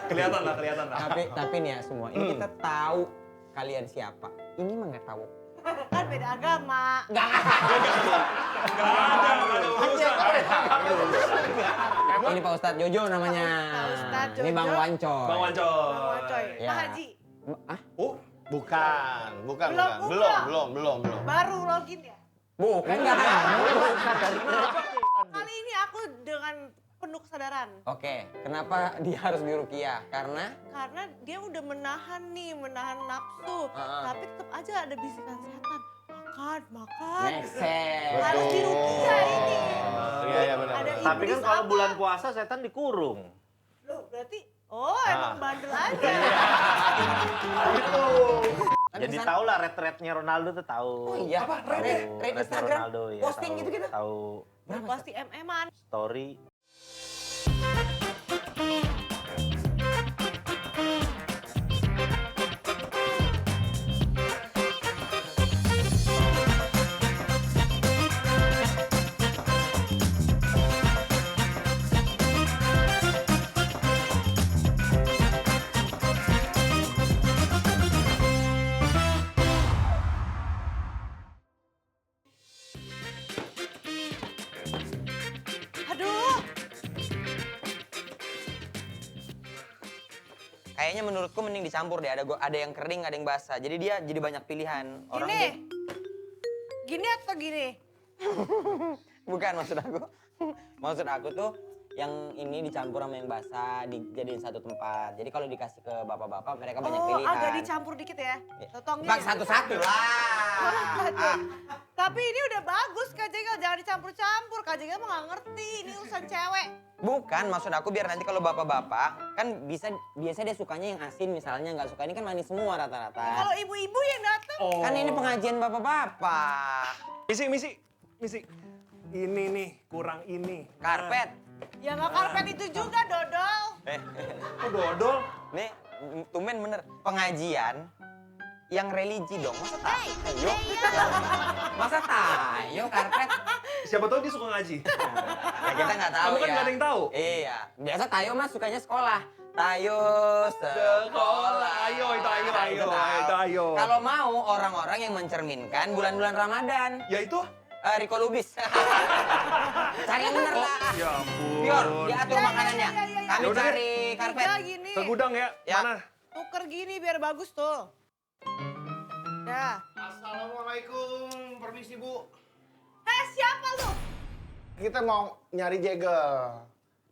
Kelihatan lah. Tapi nih ya semua, ini kita tahu kalian siapa. Ini mah nggak tahu. Kan beda agama. Nggak ada urusan. Ini Pak Ustadz Jojo namanya. Pak Ustadz Jojo. Ini Bang Wancoy. Bang Wancoy. Bang Coy, Ya. Pak Haji. Ah, Oh, Bukan. Belum. Baru login ya? bukan nggak. Kali ini aku dengan penuh kesadaran. Oke, kenapa dia harus diruqyah? Karena Karena dia udah menahan nafsu. Tapi tetap aja ada bisikan setan. Makan. Nexet. Harus diruqyah ini. Iya benar. Ada Tapi kan iblis kalau apa? bulan puasa setan dikurung. Loh, berarti emang bandel aja. Tapi Jadi kesan- tahu lah red-rednya Ronaldo tuh tahu. Oh iya, Apa? Tahu. Red Rednya Instagram, Ronaldo, ya, posting tahu. gitu-gitu. Tahu Pasti MM-an. story. Aduh. Kayaknya menurutku mending dicampur deh. Ada yang kering, ada yang basah. Jadi dia jadi banyak pilihan. Gini. Gini atau gini? Bukan maksud aku. Maksud aku tuh yang ini dicampur sama yang basah, dijadiin satu tempat. Jadi kalau dikasih ke bapak-bapak mereka banyak pilihan. Agak dicampur dikit ya. Totong Bang gini. satu-satu lah. Ah. Tapi ini udah bagus Kak Jengel, jangan dicampur-campur. Kak Jengel mah gak ngerti, ini urusan cewek. Bukan, maksud aku biar nanti kalau bapak-bapak kan biasa dia sukanya yang asin misalnya, nggak suka ini kan manis semua rata-rata. Kalau ibu-ibu yang datang, Oh. Kan ini pengajian bapak-bapak. Misi. Ini nih, kurang ini. Karpet. ya nggak karpet itu juga, dodol. Oh, dodol. Nih, tumben bener. Pengajian yang religi dong. Masa tayo? Masa tayo karpet? Siapa tahu dia suka ngaji. Ya kita nggak tahu Kamu kan ya. nggak ada yang tahu. Iya. Biasa tayo mas sukanya sekolah. Tayo Sekolah. Ayo, itu ayo. Kalau mau orang-orang yang mencerminkan bulan-bulan Ramadan. Ya itu. Riko Lubis. Cari yang bener lah. Ya ampun. Pior, diatur Ya, makanannya. ya. Kami Yaudah deh. cari karpet. Tiga gini, Ke gudang ya. Ya. Mana? tuker gini biar bagus tuh. Dah. Assalamualaikum, permisi Bu. Siapa lu? Kita mau nyari Jegel.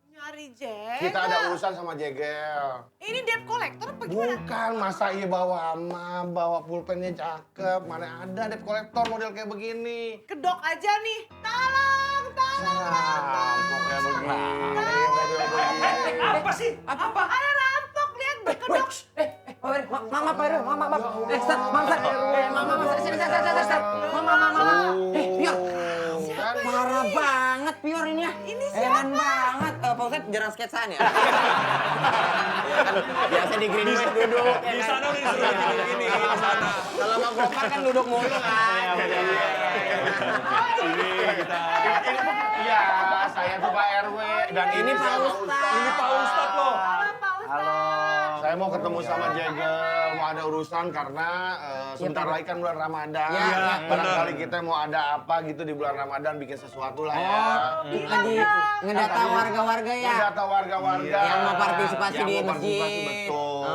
Nyari Jegel. Kita ada urusan sama Jegel. Ini debt collector apa gimana? Bukan, masa iya bawa pulpennya cakep. Mana ada debt collector model kayak begini. Kedok aja nih. Tolong. Rampok kayak begini. Model begini. Apa sih? Apa? Ada rampok, lihat kedok. Mama, Mama. Start, Mama, sini, Mama. Pior. Kan? Parah banget Pior ini ya. Ini Heran banget. Pak Ustadz jarang sketsaan ya? Iya kan, biasa di Green Wave duduk. ya Di kan? sana udah disuruh gini di sana. Kalau mau Gopar kan duduk mulu kan. Iya, saya tuh Pak RW. Dan Ini Pak sama Ustadz. Ini Pak Ustadz loh. Halo, Pak Ustadz. Halo. Saya mau ketemu sama Jegel, mau ada urusan karena sebentar lagi kan bulan Ramadan. Ya, Barangkali kita mau ada apa gitu di bulan Ramadan, bikin sesuatu lah ya. Lagi ngedata warga-warga ya. Ngedata warga-warga. Yang mau partisipasi Yang di mau partisipasi, masjid. betul.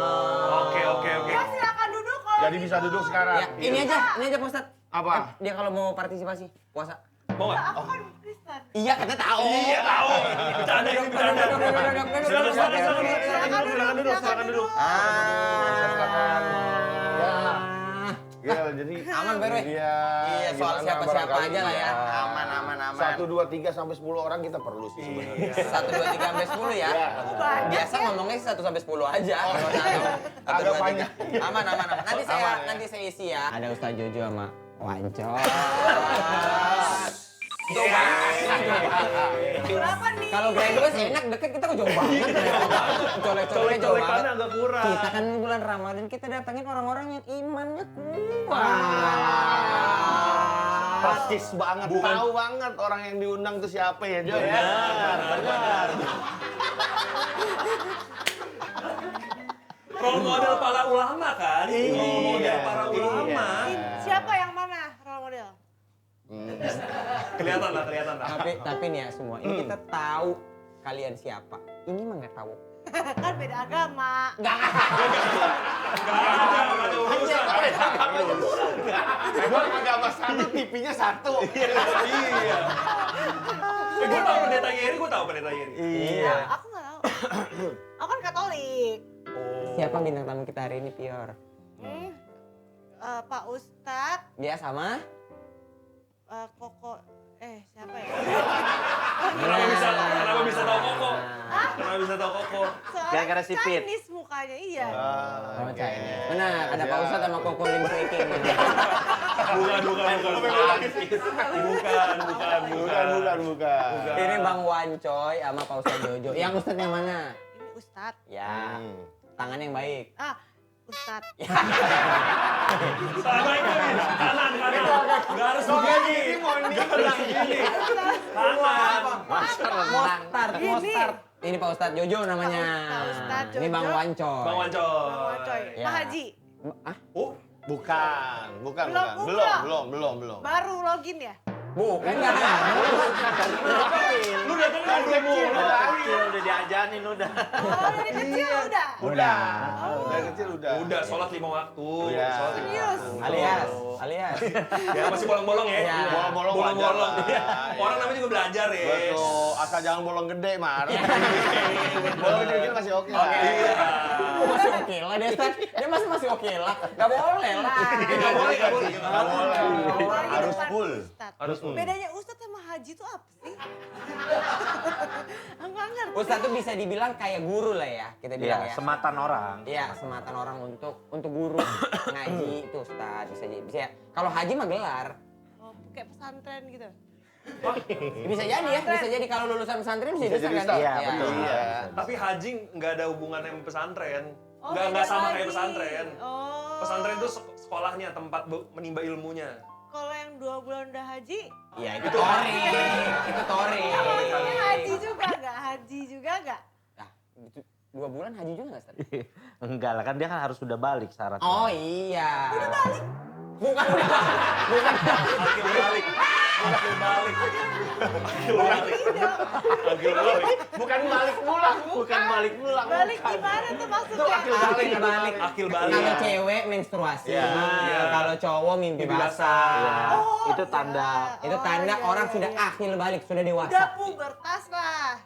Oke. Ya silakan duduk kalau Jadi bisa duduk sekarang. Ya, ini aja Pak Ustadz. Apa? Dia kalau mau partisipasi puasa. Mau nggak? Aku kan Kristen. Iya, kita tahu. Iya tahu. Bercanda ini bercanda. Silakan duduk. Silakan. Ya. Gil, jadi Aman, Ber, weh. Iya, Iya, soal gimana siapa-siapa barangkali aja lah ya. iya. Aman. 1, 2, 3 sampai 10 orang kita perlu sih sebenarnya. 1, 2, 3 sampai 10 ya. Iya. Biasa ngomongnya 1 sampai 10 aja. Kalau satu. Agak banyak. Aman. Nanti Aman, ya. nanti saya isi ya. Ada Ustaz Jojo sama Wancol. Jauh Iya. banget. Berapa nih? Kalau graduate enak deket kita kok jauh banget. Colek-coleknya jauh Colek-colekannya banget. agak kurang. Kita kan bulan Ramadan kita datangin orang-orang yang imannya kuat. Persis banget, tahu banget orang yang diundang tuh siapa ya, Jo? Benar. ulama kan? Role model para ulama. Siapa yang mana role model? Kelihatan lah. Tapi nih ya semua, ini kita tahu kalian siapa. Ini mah nggak tahu. Kan beda agama. Gak ada urusan. Emang agama satu, TV-nya satu. Iya. Gue tau pendeta Yeri, Iya. Aku nggak tahu. Aku kan Katolik. Siapa bintang tamu kita hari ini, Pior? Pak Ustadz, Dia sama? Koko, siapa ya? Kenapa bisa tahu Koko? Kenapa bisa tahu Koko? Gara-gara Soalnya sipit. Chinese mukanya, iya. Oh, Chinese. Benar, ada Pak Ustadz sama Koko Lim Swicking. Bukan. Ini Bang Wancoy sama Pak Ustadz Jojo. Yang Ustadz yang mana? Ini Ustadz. Ya, tangan yang baik. Ustadz. Sama itu nih, kanan. Gak harus begini. Kanan. Mostard. Ini Pak Ustadz Jojo namanya. Pak Ustadz Jojo. Ini Bang Wancoy. Bang Wancoy. Bang Wancoy. Ya. Pak Haji. Oh, Bukan. Belum. Baru login ya? Bukan enggak ada. lu datang kan belum mau. Udah diajanin udah. Oh, dari kecil udah? Udah. Dari kecil udah. Udah, sholat 5 waktu. Iya. Sholat 5 Serius? waktu. Alias. Ya masih bolong-bolong ya. Iya. Bolong-bolong wajar Bolong-bolong. lah. Iya. Orang namanya juga belajar ya. Betul, asal jangan bolong gede, Mar. Bolong kecil masih oke lah. Iya. Oh, masih oke lah dia Ustadz. Dia masih oke lah. Gak boleh lah. Nggak boleh. Harus full. Harus full. Bedanya Ustadz sama Haji itu apa sih? Enggak ngerti. Ustadz tuh bisa dibilang kayak guru lah ya, kita bilang Iya, ya. sematan orang. Iya, sematan orang untuk guru ngaji itu Ustadz bisa ya. Kalau haji mah gelar. Oh, kayak pesantren gitu. Bisa jadi ya, bisa jadi kalau lulusan pesantren bisa jadi jadi Ustadz kan? Iya, betul. Iya. Tapi haji nggak ada hubungannya sama pesantren. Oh, Nggak beda sama lagi. kayak pesantren. Oh. Pesantren itu sekolahnya, tempat menimba ilmunya. Kalau yang 2 bulan udah haji, Iya, itu tori. Itu tori. ini haji juga nggak? Nah, itu 2 bulan haji juga nggak Ustadz? Enggak lah, kan dia kan harus sudah balik syaratnya. Oh iya. Udah balik? Bukan. Akil balik. Bukan balik pulang. Balik gimana tuh maksudnya? Akil balik. Kalau cewek menstruasi, Iya. kalau cowok mimpi Mimpi basah. basah. Oh, Itu tanda. Itu tanda iya, orang iya, sudah iya. akil balik, sudah dewasa. Udah pubertas lah.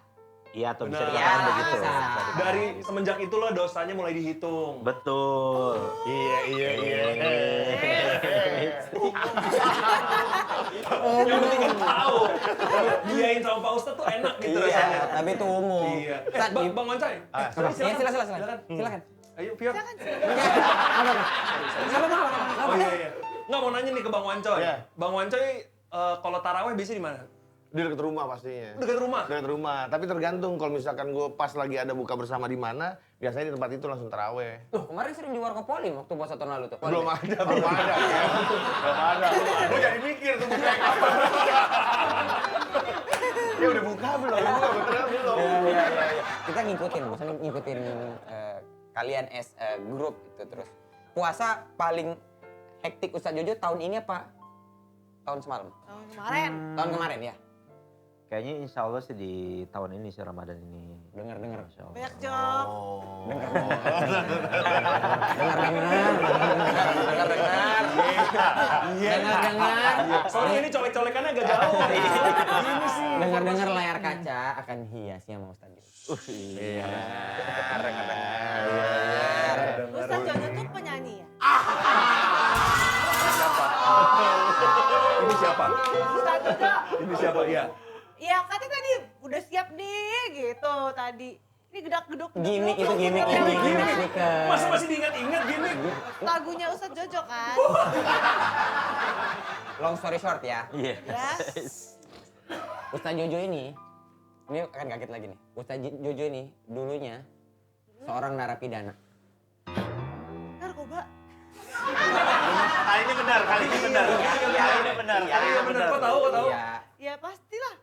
Iya, atau bisa Benar. dikatakan Ya, begitu. bisa. Dari semenjak itulah dosanya mulai dihitung. Betul. Iya. Yang penting kan tahu. Diain sama Pak Ustadz tuh enak gitu Iya, rasanya. tapi itu umum. Iya. Ustadz, Bang Wancay. apa? Iya, silakan. Silakan. Ayo, Pior. Apa? Oh iya. Nggak mau nanya nih ke Bang Wancoy. Iya. Bang Wancoy kalau taraweh biasanya di mana? Di dekat rumah pastinya. Dekat rumah. Dekat rumah. Tapi tergantung kalau misalkan gue pas lagi ada buka bersama di mana, biasanya di tempat itu langsung taraweh. Tuh, kemarin sering di Warkop Polim waktu puasa tahun lalu tuh. Belum ada. Belum ada. Gue jadi mikir tuh buka yang apa. Ya udah buka belum? Belum. Iya. Kita ngikutin, maksudnya ngikutin kalian as a group gitu terus. Puasa paling hektik Ustadz Jojo tahun ini apa? Tahun semalam? Tahun kemarin. Tahun kemarin ya? Kayaknya insya Allah sih di tahun ini sih Ramadan ini. Dengar. Insya Allah. Banyak job. Dengar. Soalnya ini colek-colekannya agak jauh. Gini sih. Dengar layar kaca akan hiasnya sama Ustadz Jojo. Iya. Ustadz Jojo tuh penyanyi ya? Ini siapa? Ustadz Jojo. Ini siapa? Iya. Iya, katanya tadi udah siap nih gitu tadi. Ini gedak-geduk. Gimik itu gimik speaker. Masa masih diingat-ingat gini? Lagunya Ustadz Jojo kan? Long story short ya. Iya. Ya. Ustadz Jojo ini akan kaget lagi nih. Ustadz Jojo ini dulunya seorang narapidana. Narkoba. Kali ini benar. Kali ini benar. Iya benar. Kok tahu? Iya. Ya pastilah.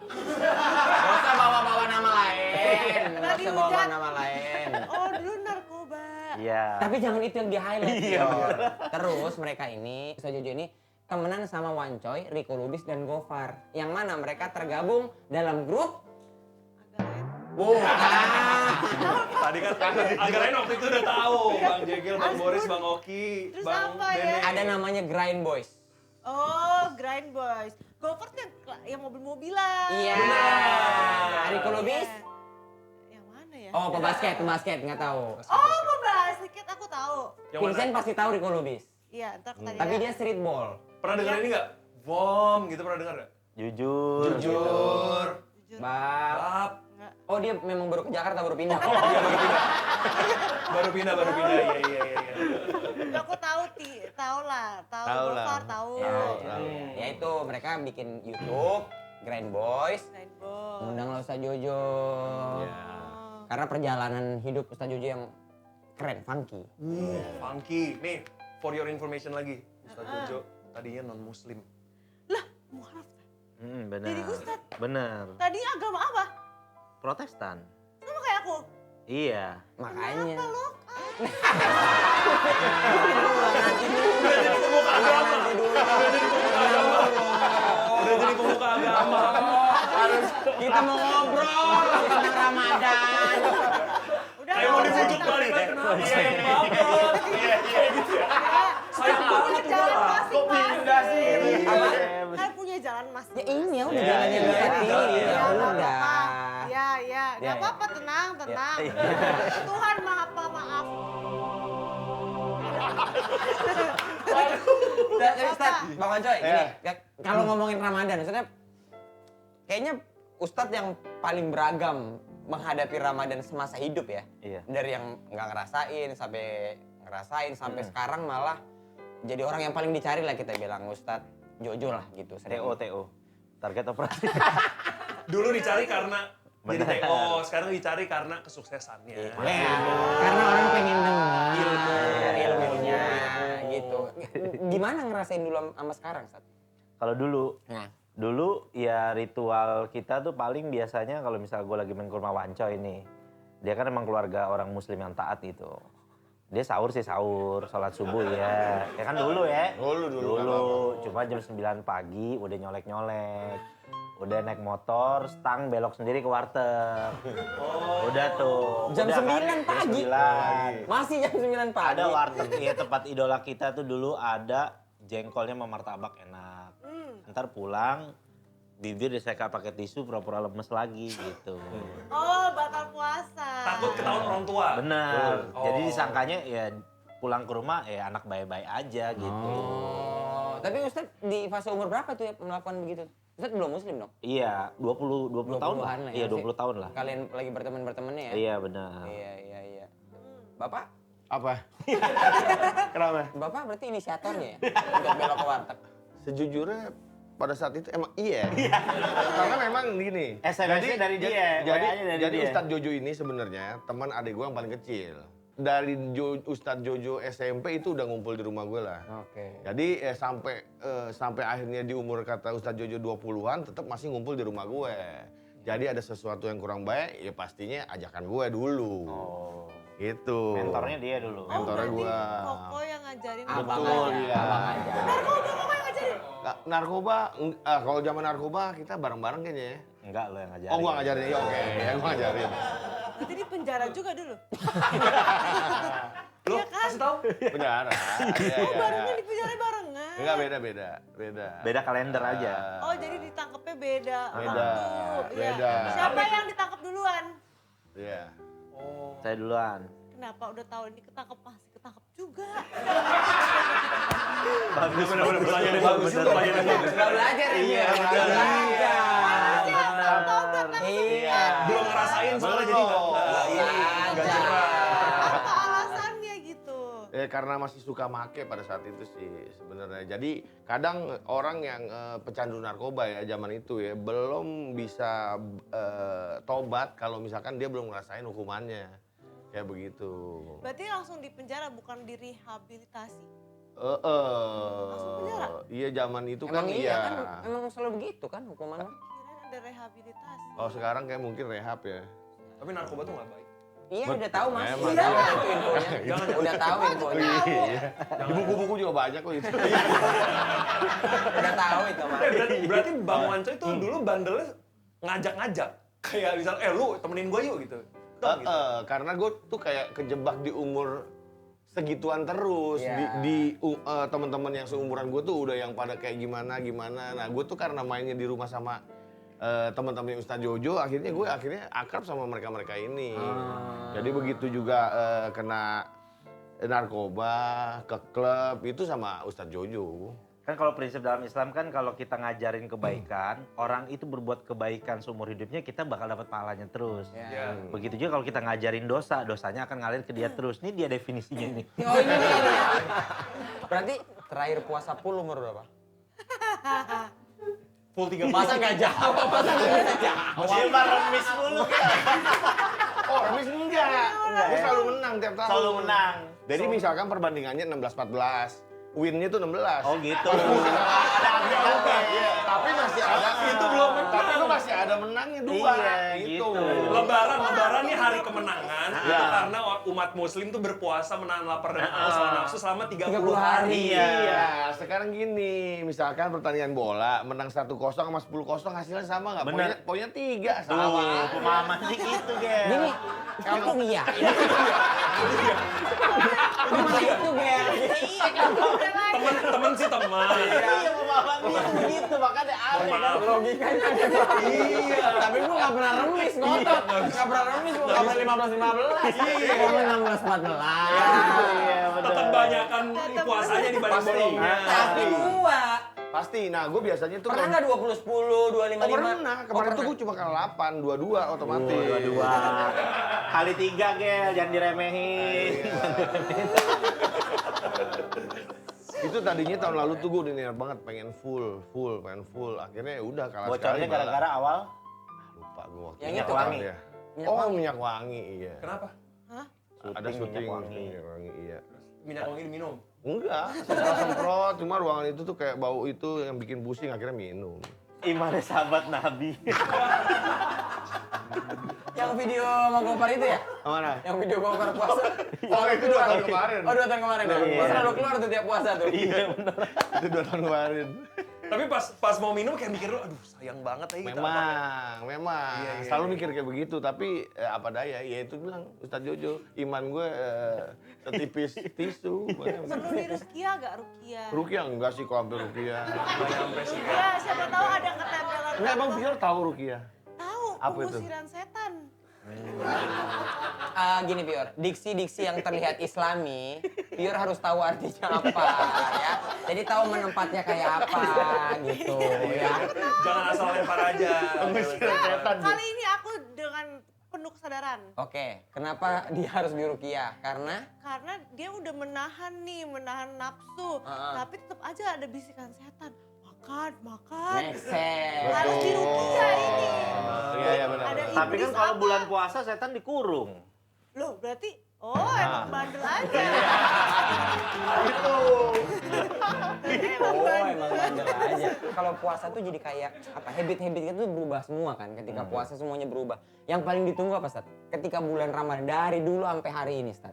Gak usah bawa-bawa nama lain. Nggak Gak usah bawa dihujat. nama lain. Oh dulu narkoba. Iya. Tapi jangan itu yang di-highlight. Iya. Terus mereka ini, Ustaz Jojo ini temenan sama Wancoy, Rico Lubis, dan Gofar. Yang mana mereka tergabung dalam grup Tadi kan agak lain waktu itu udah tahu. Bang Jegel, Bang Boris, Bang Oki, Terus Bang apa ya? Bene. ada namanya Grind Boys. Oh, Grind Boys. Gopher tuh yang mobil-mobilan. Iya. Iya. Rico Lubis? Yang mana ya? Oh, pebasket nggak tahu. Oh, pembahas sedikit aku tahu. Yang mana? Vincent pasti tahu Rico Lubis. Iya, ntar aku tanya. Tapi dia street ball. Pernah denger ini nggak? Bom gitu pernah denger nggak? Jujur. Jujur. Jujur. Bab. Bab. Enggak. Oh, dia memang baru ke Jakarta, baru pindah. Iya baru pindah. Iya. Aku tahu tahu lah. Tahu lah. Gopher tahu. Ya itu, mereka bikin YouTube, Grind Boys, Grind Boys. ngundang lah Ustaz Jojo. Oh. Karena perjalanan hidup Ustaz Jojo yang keren, funky. Funky. Nih, for your information lagi. Ustaz Jojo tadinya non-muslim. Lah, mualaf. Benar. Jadi Ustaz. Benar. Tadi agama apa? Protestan. Sama kayak aku. Iya. Makanya. Kenapa lo? Udah jadi pemuka agama. Kita mau ngobrol tentang Ramadan. Udah Kayak mau dibujuk balik lagi. Kenapa? Sayang banget. Iya gitu ya. Sayang banget tuh bola. Kok pindah sih? Apa? Kan punya jalan mas. Ya ini ya udah jalan yang dia pilih. Ya udah. Ya. Gak apa-apa, tenang. Tuhan maha pemaaf. Tapi Ustaz, Bang Wancoy, gini, kalau ngomongin Ramadan, maksudnya kayaknya Ustadz yang paling beragam menghadapi Ramadan semasa hidup ya. Iya. Dari yang nggak ngerasain sampai ngerasain sampai sekarang malah jadi orang yang paling dicari lah kita bilang Ustadz Jojo lah gitu. TO. Target operasi. Dulu dicari karena jadi Benar. TO, sekarang dicari karena kesuksesannya. Ya, karena orang pengen denger ilmunya gitu. Gimana ngerasain dulu sama sekarang, Ustadz? Kalau dulu, Nah. dulu ya ritual kita tuh paling biasanya kalau misal gue lagi main ke rumah Wancoy ini. Dia kan emang keluarga orang muslim yang taat gitu. Dia sahur, sholat subuh ya. Ya kan dulu ya. Dulu. Cuma jam 9 pagi udah nyolek-nyolek. Udah naik motor, stang belok sendiri ke warteg. Udah tuh. Jam Udah 9 kan, jam pagi? 9. Masih jam 9 pagi? Ada warteg, ya tempat idola kita tuh dulu ada jengkolnya sama martabak enak. Ntar pulang, bibir diseka pakai tisu, pura-pura lemes lagi gitu. Oh, batal puasa. Takut ketahuan orang tua. Bener. Oh. Jadi disangkanya ya pulang ke rumah ya anak baik-baik aja gitu. Oh, tapi Ustadz di fase umur berapa tuh ya melakukan begitu? Ustadz belum muslim dong? Iya, 20 tahun lah. 20-an lah ya, Iya, 20 tahun lah. Kalian lagi berteman-bertemannya ya? Iya, benar. Iya. Bapak? Apa? Kenapa? Bapak berarti inisiatornya ya? Untuk belok ke warteg? Sejujurnya pada saat itu emang iya. Karena memang gini. SMS-nya dari dia, WA-nya dari jadi dia. Ustadz Jojo ini sebenarnya teman adik gue yang paling kecil. Dari Ustadz Jojo SMP itu udah ngumpul di rumah gue lah. Oke. Jadi sampai akhirnya di umur kata Ustadz Jojo 20-an tetap masih ngumpul di rumah gue. Jadi ada sesuatu yang kurang baik ya pastinya ajakan gue dulu. Oh. Gitu. Mentornya dia dulu. Mentornya berarti gua. Koko yang ngajarin Abang Koko. aja, iya. abang aja. Narkoba Koko yang ngajarin. Narkoba, kalau zaman narkoba kita bareng-bareng kayaknya ya. Enggak, lo yang ngajarin. Oh gua ngajarin, ya oke, ya gua ngajarin. Berarti di penjara juga dulu. Lu Iya kan? kasih tahu. Penjara. Iya, Oh, barengan di penjara barengan. Enggak beda. Beda kalender aja. Oh, jadi ditangkapnya beda. Beda, waktu. Iya. beda. Siapa yang ditangkap duluan? Iya. Oh. Saya duluan. Kenapa udah tahu ini ketangkap masih ketangkap juga? Bagus, bener-bener pertanyaan yang bagus. Pertanyaan yang bagus. Udah belajar ya? Iya, belajar. Harusnya tobat langsung. Iya. Belum ngerasain soalnya jadi nggak cerah. Apa alasannya gitu? Karena masih suka make pada saat itu sih sebenarnya. Jadi kadang orang yang pecandu narkoba ya zaman itu ya belum bisa tobat kalau misalkan dia belum ngerasain hukumannya. Kayak begitu. Berarti langsung di penjara bukan direhabilitasi. Langsung penjara? Iya zaman itu Emang kan iya kan, emang selalu begitu kan hukumannya? Kirain ada rehabilitasi. Oh sekarang kayak mungkin rehab ya. Tapi narkoba tuh nggak baik. Iya udah tahu mas. Memang. Udah tahu itu infonya. Udah tahu infonya. Di buku-buku juga banyak kok itu. Udah tahu itu mas. Berarti Bang Wanco itu dulu bandelnya ngajak-ngajak. Kayak misal, lu temenin gue yuk gitu. Gitu. Karena gue tuh kayak kejebak di umur segituan terus. Iya. Di teman-teman yang seumuran gue tuh udah yang pada kayak gimana. Nah gue tuh karena mainnya di rumah sama teman-teman Ustadz Jojo, akhirnya gue akrab sama mereka ini. Jadi begitu juga kena narkoba, ke klub, itu sama Ustadz Jojo. Kan kalau prinsip dalam Islam kan kalau kita ngajarin kebaikan, orang itu berbuat kebaikan seumur hidupnya kita bakal dapat pahalanya terus. Ya. Begitu juga kalau kita ngajarin dosa, dosanya akan ngalir ke dia terus. Ini dia definisinya ini. Oh ini nih. Berarti terakhir puasa full umur berapa? Full 3 Masa nggak jawab? Masa nggak bisa jawab? Dia remis mulu. Oh, remis enggak. Gue selalu menang tiap tahun. Selalu menang. Jadi misalkan perbandingannya 16-14. Win-nya tuh 16. Oh gitu. Tapi masih ada. Itu belum menang. Tapi gue masih ada menangnya 2. Iya, gitu. Lebaran nih hari kemenangan. Itu karena umat muslim tuh berpuasa menahan lapar dan haus hawa nafsu selama 30 hari. Iya, sekarang gini, misalkan pertandingan bola menang 1-0 sama 10-0 hasilnya sama nggak? Bener. Poinnya 3 Tuh, sama. pemahaman sih gitu, Gel. Gini, kampung iya. Rumah itu Gel. Iya kampung. Temen sih teman. Iya, pemahamannya begitu, makanya aneh kan. Logikanya ada. Iya. Tapi gua nggak pernah remis, ngotot. Nggak pernah remis, gua nggak pernah 15-15. Iya. Gua 16-14. Iya, betul. Tetap banyakan puasanya dibanding bolongnya. Tapi gua Pasti. Nah, gue biasanya tuh pernah nggak 20-10, 2-5-5? pernah. Kemarin tuh gue cuma kalah 8, 2-2 otomatis. 2-2. Kali 3, Gel, jangan diremehin. Itu tadinya tahun lalu tuh gue udah niat banget pengen full. Akhirnya ya udah kalah sekali. Bocornya gara-gara awal. Lupa gue waktu Yang itu itu kapan wangi. ya. Minyak Oh, wangi. minyak wangi, iya. Kenapa? Ada syuting minyak wangi. minyak wangi, iya. Minyak wangi diminum. Enggak, semprot, cuma ruangan itu tuh kayak bau itu yang bikin pusing akhirnya minum. Imannya sahabat Nabi. Yang video sama Gopar itu ya? Mana? Yang video Gopar puasa. Oh, itu 2 tahun kemarin. Oh 2 tahun kemarin ya? Iya. Pas selalu keluar tuh tiap puasa tuh. Iya, bener. Itu 2 tahun kemarin. Tapi pas mau minum kayak mikir lu, aduh sayang banget ya kita. Memang. Iya. Selalu mikir kayak begitu, tapi apa daya, ya itu bilang Ustadz Jojo, iman gue setipis tisu. Perlu di Rukia gak Rukia? Rukia enggak sih kalau hampir Rukia. Ya siapa tahu ada ketempelan. Enggak, emang Fior tahu Rukia? Tahu, Apa itu? pengusiran setan. Gini Pior, diksi-diksi yang terlihat islami, Pior harus tahu artinya apa ya. Jadi tahu menempatnya kayak apa gitu ya. Jangan asal lempar aja. Pengusiran setan. Kali ini aku dengan penuh kesadaran. Oke, kenapa dia harus diruqyah? Karena Karena dia udah menahan nafsu. Tapi tetap aja ada bisikan setan. Makan. make sense. Harus diruqyah ini. Iya benar. Ada Tapi kan iblis kalau apa? bulan puasa setan dikurung. Loh berarti, emang bandel aja. Itu. Oh, emang bandel aja. Kalau puasa tuh jadi kayak apa? Habit-habit itu berubah semua kan. Ketika puasa semuanya berubah. Yang paling ditunggu apa, Stat? Ketika bulan Ramadan dari dulu sampai hari ini, Stat.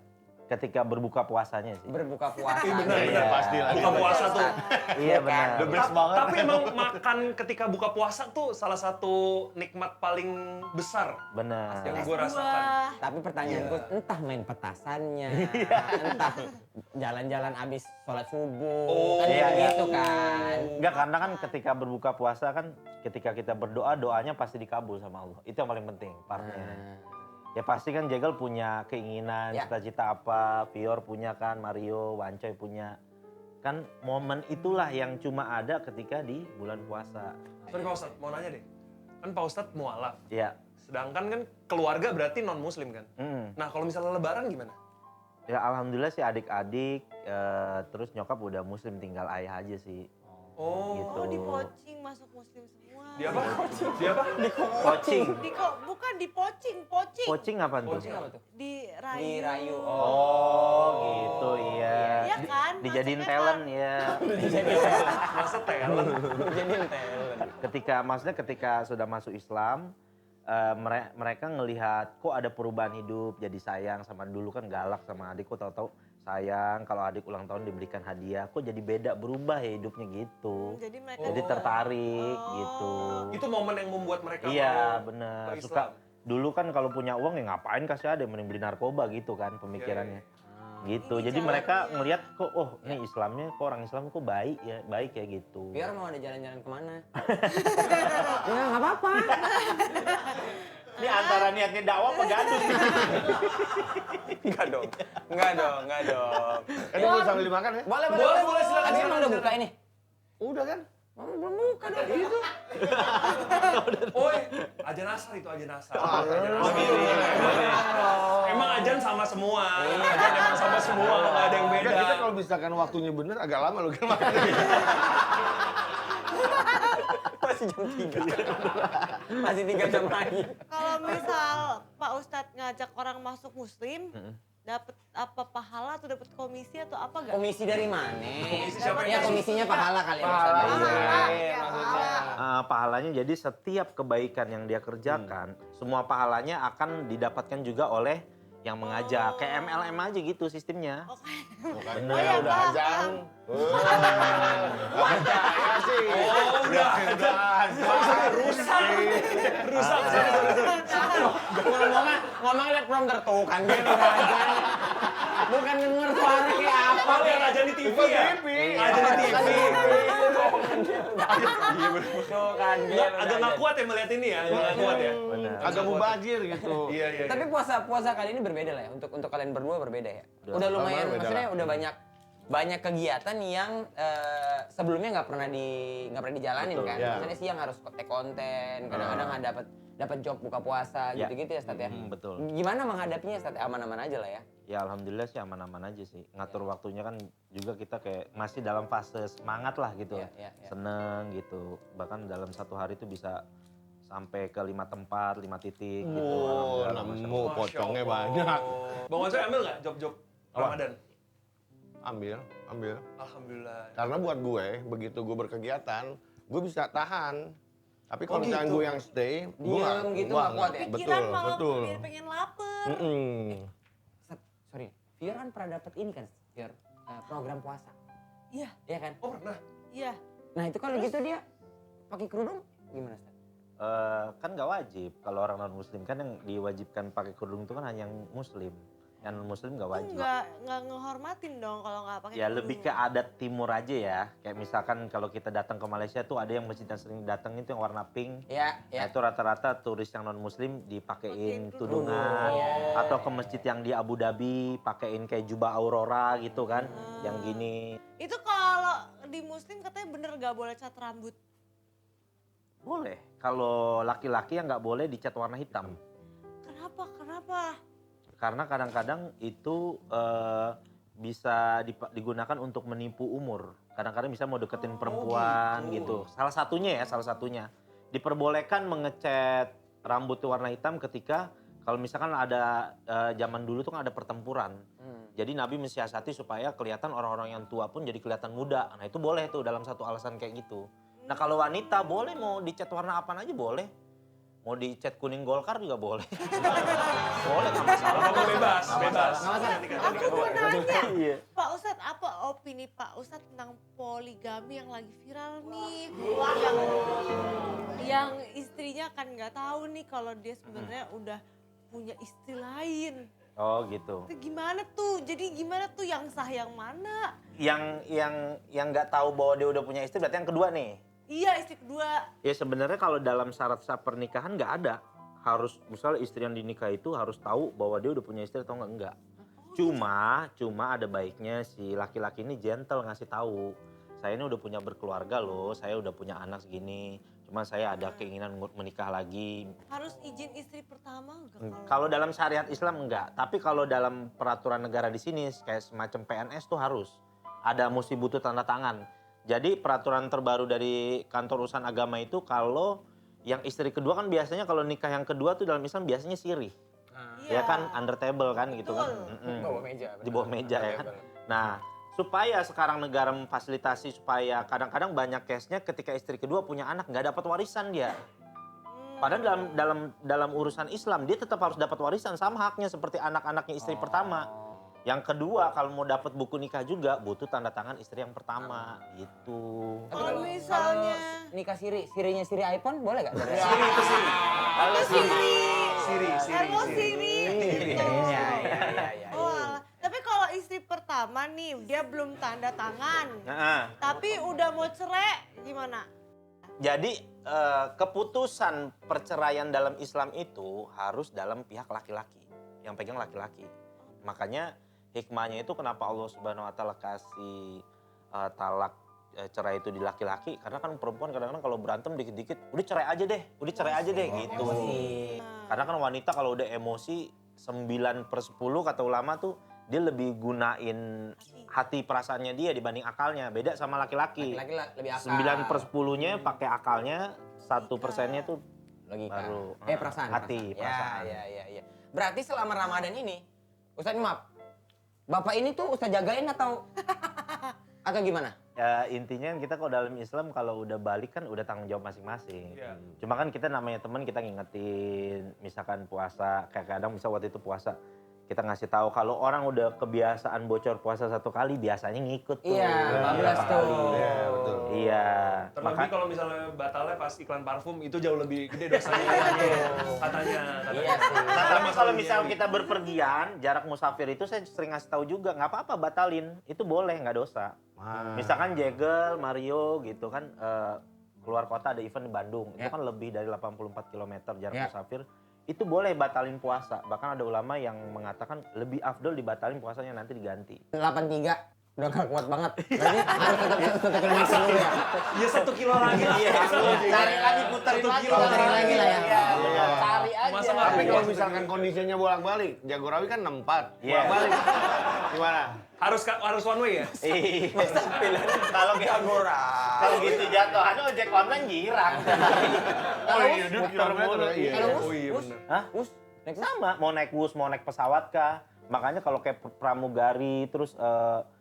Ketika berbuka puasanya sih. Berbuka puasa. Benar, pasti lah. Buka puasa tuh. Iya benar. The best banget. Tapi emang makan ketika buka puasa tuh salah satu nikmat paling besar Benar. yang Es gue rasakan. buah. Tapi pertanyaanku, entah main petasannya, entah jalan-jalan abis sholat subuh, Oh, kan iya, gitu kan. Enggak, karena kan ketika berbuka puasa kan ketika kita berdoa, doanya pasti dikabul sama Allah. Itu yang paling penting partnya. Ya pasti kan Jegal punya keinginan, Ya. cita-cita apa, Pior punya kan, Mario, Wancoy punya. Kan momen itulah yang cuma ada ketika di bulan puasa. Sorry Pak Ustadz, mau nanya deh. Kan Pak Ustadz mualaf. Ya. Sedangkan kan keluarga berarti non-muslim kan? Mm. Nah kalau misalnya lebaran gimana? Ya alhamdulillah sih adik-adik, terus nyokap udah muslim, tinggal ayah aja sih. Oh, Gitu. Oh di pocing masuk muslim semua. dia apa? Dia apa? Coaching. Bukan di pocing. Coaching apa tuh? Coaching apa tuh? Di rayu. Dirayu. Oh gitu iya. Iya kan? Dijadiin Maksudnya talent kan- ya. Masa talent? Jadiin talent. Maksudnya ketika sudah masuk Islam, mereka ngelihat kok ada perubahan hidup, jadi sayang sama dulu kan galak sama adik, kok tahu-tahu sayang kalau adik ulang tahun diberikan hadiah, kok jadi beda berubah ya hidupnya gitu. Jadi mereka Jadi tertarik gitu. Itu momen yang membuat mereka Iya mau bener, ke suka Islam. dulu kan kalau punya uang ya ngapain kasih ada, mending beli narkoba gitu kan pemikirannya. Gitu, Ini jadi mereka jalannya. ngelihat kok, oh ini Islamnya kok orang Islam kok baik ya gitu. Biar mau ada jalan-jalan kemana? Ya nggak apa-apa. Ini antara niatnya dakwah apa gaduh nih? Enggak dong. Enggak dong. Ini boleh sambil dimakan ya? Boleh, Boleh, silakan, Tadi emang silakan, udah buka silakan. ini? Udah kan? Belum buka dong. Itu. Oh, ajan asar itu ajan asar. Oh, Ajan oh, asar. Emang ajan sama semua. Ajan emang sama semua, nggak ada yang beda. Enggak, kita kalau misalkan waktunya bener agak lama loh kan makan. Masih jam 3. Masih 3 jam lagi. Kalau misal Pak Ustadz ngajak orang masuk muslim, dapat apa pahala atau dapat komisi atau apa gak? Komisi dari mana? Komisi siapa Ya yang komisinya pahala kali ya. Pahala, maksudnya. iya, Maksudnya. Pahalanya jadi setiap kebaikan yang dia kerjakan, semua pahalanya akan didapatkan juga oleh yang mengajak. Kayak MLM aja gitu sistemnya. Oke. Bener. Oh, iya, Udah paham, azan. paham. Percaya sih. Oh, udah azan. Rusak. Rusak. Ngomong lihat prompter tuh kan dia udah aja. Bukan denger suara kayak apa. Oh, yang ajan di TV ya? Ajan di TV. Iya bener. Tuh kan dia Agak nggak kuat ya melihat ini ya, agak nggak kuat ya. Bener. Agak mubazir gitu. Iya, iya. Tapi puasa kali ini berbeda lah ya. Untuk kalian berdua berbeda ya. Udah lumayan, beda maksudnya lah. udah banyak kegiatan yang sebelumnya nggak pernah dijalanin Betul, kan. ya. Maksudnya siang harus konten, kadang-kadang nggak dapat job buka puasa Ya. gitu-gitu ya Stat ya. Betul. Gimana menghadapinya Stat? Aman-aman aja lah ya. Ya alhamdulillah sih aman-aman aja sih. Ngatur waktunya kan juga kita kayak masih dalam fase semangat lah gitu. Iya, iya, iya. Seneng gitu. Bahkan dalam satu hari itu bisa sampai ke 5 tempat, 5 titik gitu. Oh, Alhamdulillah, Masya nemu Allah. pocongnya Masya Allah. banyak. Bang Ocoy ambil nggak job-job Ramadan? Ambil. Alhamdulillah. Karena buat gue, begitu gue berkegiatan, gue bisa tahan. Tapi kalau Oh, misalnya gitu? gue yang stay, gue Diem gitu nggak kuat ya? Pikiran malah betul. pengen lapar. Stat, sorry. Fior kan pernah dapat ini kan, Fior, program puasa. Iya, Iya kan? Oh pernah? iya. Nah itu kalau gitu dia pakai kerudung gimana Stat? Kan nggak wajib. Kalau orang non muslim kan yang diwajibkan pakai kerudung itu kan hanya yang muslim. Yang non muslim nggak Itu wajib. nggak ngehormatin dong kalau nggak pakai Ya lebih ke kerudung. adat timur aja ya. Kayak misalkan kalau kita datang ke Malaysia tuh ada yang masjid yang sering datang itu yang warna pink. Ya, Nah, ya. itu rata-rata turis yang non muslim dipakein Pakein tudungan kerudung. atau ke masjid yang di Abu Dhabi pakein kayak jubah aurora gitu kan, yang gini. Itu kalau di muslim katanya bener nggak boleh cat rambut. Boleh. Kalau laki-laki yang nggak boleh dicat warna hitam. Kenapa? Karena kadang-kadang itu bisa digunakan untuk menipu umur. Kadang-kadang bisa mau deketin perempuan gitu. Salah satunya. Diperbolehkan mengecat rambut warna hitam ketika kalau misalkan ada zaman dulu tuh kan ada pertempuran. Jadi Nabi mensiasati supaya kelihatan orang-orang yang tua pun jadi kelihatan muda. Nah itu boleh tuh dalam satu alasan kayak gitu. Nah kalau wanita boleh mau dicat warna apa aja boleh. Mau dicat kuning Golkar juga boleh. Boleh nggak masalah. Apa bebas? Bebas. Aku mau nanya, Iya. Pak Ustadz, apa opini Pak Ustadz tentang poligami yang lagi viral nih? Yang istrinya kan nggak tahu nih kalau dia sebenarnya udah punya istri lain. Oh gitu. Itu gimana tuh? Jadi gimana tuh yang sah yang mana? Yang nggak tahu bahwa dia udah punya istri berarti yang kedua nih. Iya, istri kedua. Ya sebenarnya kalau dalam syarat sah pernikahan nggak ada. Harus misalnya istri yang dinikah itu harus tahu bahwa dia udah punya istri atau enggak. Cuma ada baiknya si laki-laki ini gentle ngasih tahu. Saya ini udah punya berkeluarga loh, saya udah punya anak segini. Cuma saya ada keinginan menikah lagi. Harus izin istri pertama enggak Kalau dalam syariat Islam enggak, tapi kalau dalam peraturan negara di sini kayak semacam PNS tuh harus ada mesti butuh tanda tangan. Jadi peraturan terbaru dari kantor urusan agama itu kalau yang istri kedua kan biasanya kalau nikah yang kedua tuh dalam Islam biasanya sirih. Ya kan under table kan gitu kan. Betul. Bawah meja. Di bawah meja ya kan. Nah, supaya sekarang negara memfasilitasi supaya kadang-kadang banyak case-nya ketika istri kedua punya anak nggak dapat warisan dia. Padahal dalam urusan Islam dia tetap harus dapat warisan sama haknya seperti anak-anaknya istri pertama. Yang kedua, kalau mau dapat buku nikah juga butuh tanda tangan istri yang pertama gitu. Tapi Kalau kalau misalnya nikah sirinya siri iPhone boleh gak? Siri itu Siri. itu Siri. Siri. Hello Siri. Gitu. Iya. Oh, alah. Tapi kalau istri pertama nih dia belum tanda tangan, Nah, tapi udah mau cerai gimana? jadi keputusan perceraian dalam Islam itu harus dalam pihak laki-laki, yang pegang laki-laki. Makanya hikmahnya itu kenapa Allah Subhanahu Wa Taala kasih talak cerai itu di laki-laki, karena kan perempuan kadang-kadang kalau berantem dikit-dikit udah cerai aja deh gitu. Karena kan wanita kalau udah emosi 9/10 kata ulama tuh dia lebih gunain hati perasaannya dia dibanding akalnya. Beda sama laki-laki. Laki-laki lebih akal. 9/10-nya pakai akalnya, 1%-nya tuh Logika. baru Perasaan. hati, perasaan. Ya. Berarti selama Ramadan ini, Ustaz maaf, Bapak ini tuh Ustaz jagain atau gimana? Ya intinya kita kalau dalam Islam kalau udah balik kan udah tanggung jawab masing-masing. Iya. Cuma kan kita namanya teman kita ngingetin, misalkan puasa, kayak kadang misal waktu itu puasa kita ngasih tahu kalau orang udah kebiasaan bocor puasa 1 kali biasanya ngikut tuh. Iya, 14 tuh. Iya, betul. Iya. Terlebih kalau misalnya batalnya pas iklan parfum itu jauh lebih gede dosanya katanya. Iya sih. Nah, tapi Masalah kalau misal duniawi. kita berpergian, jarak musafir itu saya sering ngasih tahu juga, nggak apa-apa batalin, itu boleh, nggak dosa. Misalkan Jegel, Mario gitu kan, keluar kota ada event di Bandung, itu Ya. kan lebih dari 84 km jarak Ya. musafir, itu boleh batalin puasa. Bahkan ada ulama yang mengatakan lebih afdol dibatalin puasanya nanti diganti. 83 udah gak kuat banget. Berarti harus tetap kilometer dulu ya. Iya 1 kilo lagi lah. Iya, Cari lagi, puterin 1 lagi. kilo Puterin lagi lah ya. Iya. Cari aja. Masa nggak Tapi puas kalau 1 misalkan kilo? kondisinya bolak-balik, Jagorawi kan 64. Iya. Bolak-balik. Gimana? Harus one way ya? Masa kalau kalau gitu jatuhannya ojek online girang. Oh iya, duduk kilometer. Iya. Kalau Oh iya bus, bener. Hah? bus, naik bus. Sama, mau naik bus, mau naik pesawat kah. Makanya kalau kayak pramugari, terus